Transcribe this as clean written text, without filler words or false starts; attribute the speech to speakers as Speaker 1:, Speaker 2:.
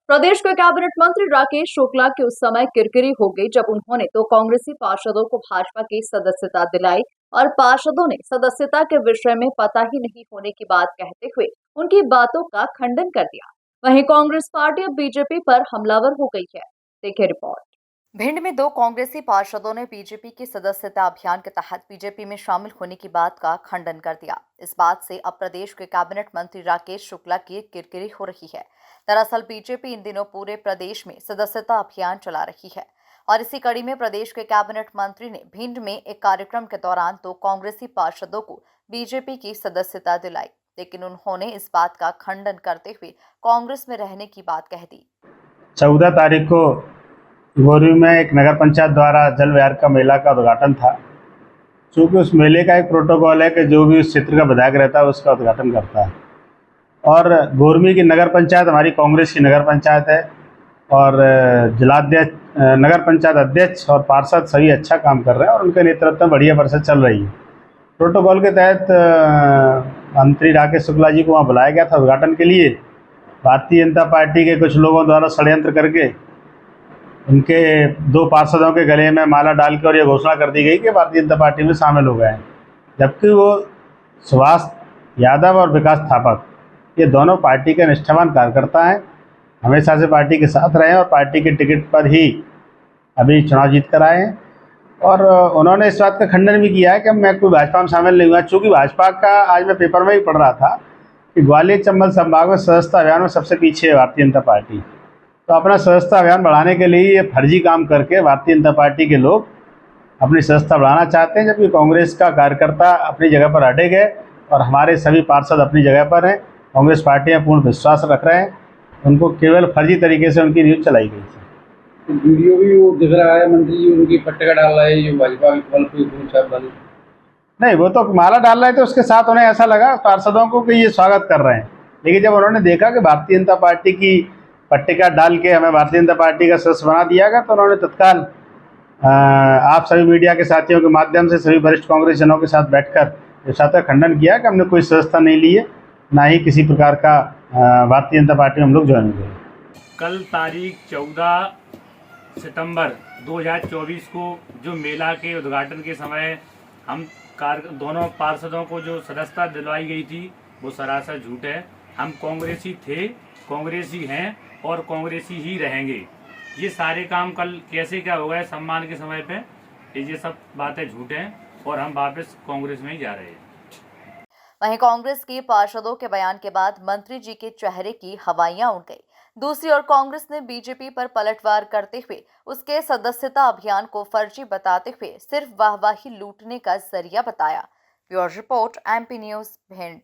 Speaker 1: प्रदेश के कैबिनेट मंत्री राकेश शुक्ला की उस समय किरकिरी हो गई जब उन्होंने तो कांग्रेसी पार्षदों को भाजपा की सदस्यता दिलाई और पार्षदों ने सदस्यता के विषय में पता ही नहीं होने की बात कहते हुए उनकी बातों का खंडन कर दिया। वहीं कांग्रेस पार्टी अब बीजेपी पर हमलावर हो गई है। देखिए रिपोर्ट। भिंड में दो कांग्रेसी पार्षदों ने बीजेपी की सदस्यता अभियान के तहत बीजेपी में शामिल होने की बात का खंडन कर दिया। इस बात से अब प्रदेश के कैबिनेट मंत्री राकेश शुक्ला की किरकिरी हो रही है। दरअसल बीजेपी इन दिनों पूरे प्रदेश में सदस्यता अभियान चला रही है और इसी कड़ी में प्रदेश के कैबिनेट मंत्री ने भिंड में एक कार्यक्रम के दौरान दो कांग्रेसी पार्षदों को बीजेपी की सदस्यता दिलाई, लेकिन उन्होंने इस बात का खंडन करते हुए कांग्रेस में रहने की बात कह दी।
Speaker 2: 14 तारीख को गोरवी में एक नगर पंचायत द्वारा जल विहार का मेला का उद्घाटन था। चूँकि उस मेले का एक प्रोटोकॉल है कि जो भी उस क्षेत्र का विधायक रहता है उसका उद्घाटन करता है और गोरवी की नगर पंचायत हमारी कांग्रेस की नगर पंचायत है और जिलाध्यक्ष, नगर पंचायत अध्यक्ष और पार्षद सभी अच्छा काम कर रहे हैं और उनके नेतृत्व में बढ़िया परिषद चल रही है। प्रोटोकॉल के तहत मंत्री राकेश शुक्ला जी को वहाँ बुलाया गया था उद्घाटन के लिए। भारतीय जनता पार्टी के कुछ लोगों द्वारा षड्यंत्र करके उनके दो पार्षदों के गले में माला डाल के और ये घोषणा कर दी गई कि भारतीय जनता पार्टी में शामिल हो गए हैं, जबकि वो सुभाष यादव और विकास थापक ये दोनों पार्टी के निष्ठावान कार्यकर्ता हैं, हमेशा से पार्टी के साथ रहे हैं और पार्टी के टिकट पर ही अभी चुनाव जीत कर आए हैं। और उन्होंने इस बात का खंडन भी किया है कि मैं कोई भाजपा में शामिल नहीं हुआ। चूँकि भाजपा का आज मैं पेपर में ही पढ़ रहा था कि ग्वालियर चंबल संभाग में सदस्यता अभियान में सबसे पीछे है भारतीय जनता पार्टी। तो अपना सदस्यता अभियान बढ़ाने के लिए ये फर्जी काम करके भारतीय जनता पार्टी के लोग अपनी सदस्यता बढ़ाना चाहते हैं, जबकि कांग्रेस का कार्यकर्ता अपनी जगह पर अड़े गए और हमारे सभी पार्षद अपनी जगह पर हैं। कांग्रेस पार्टी में पूर्ण विश्वास रख रहे हैं। उनको केवल फर्जी तरीके से उनकी न्यूज़ चलाई गई थी।
Speaker 3: तो वीडियो भी वो दिख रहा है, मंत्री जी उनकी पट्टिका डाल रहे हैं जो भाजपा के फल पे छाप वाली।
Speaker 2: नहीं, वो तो माला डाल रहे थे, उसके साथ उन्हें ऐसा लगा पार्षदों को कि ये स्वागत कर रहे हैं, लेकिन जब उन्होंने देखा कि भारतीय जनता पार्टी की पट्टिका डाल के हमें भारतीय जनता पार्टी का सदस्य बना दिया गया तो उन्होंने तत्काल आप सभी मीडिया के साथियों के माध्यम से सभी वरिष्ठ कांग्रेस जनों के साथ बैठकर इस बात का खंडन किया कि हमने कोई सदस्यता नहीं ली है, ना ही किसी प्रकार का भारतीय जनता पार्टी में हम लोग ज्वाइन हुए।
Speaker 4: कल तारीख 14 सितंबर 2024 को जो मेला के उद्घाटन के समय हम दोनों पार्षदों को जो सदस्यता दिलवाई गई थी वो सरासर झूठ है। हम कांग्रेसी थे, कांग्रेसी हैं और कांग्रेसी ही रहेंगे। ये सारे काम कल कैसे क्या हो गए सम्मान के समय पे, ये सब बातें झूठ हैं और हम वापस कांग्रेस में ही जा रहे हैं।
Speaker 1: वहीं कांग्रेस के पार्षदों के बयान के बाद मंत्री जी के चेहरे की हवाइयां उड़ गई। दूसरी ओर कांग्रेस ने बीजेपी पर पलटवार करते हुए उसके सदस्यता अभियान को फर्जी बताते हुए सिर्फ वाहवाही लूटने का जरिया बताया। Bureau report, MP news, Bhind.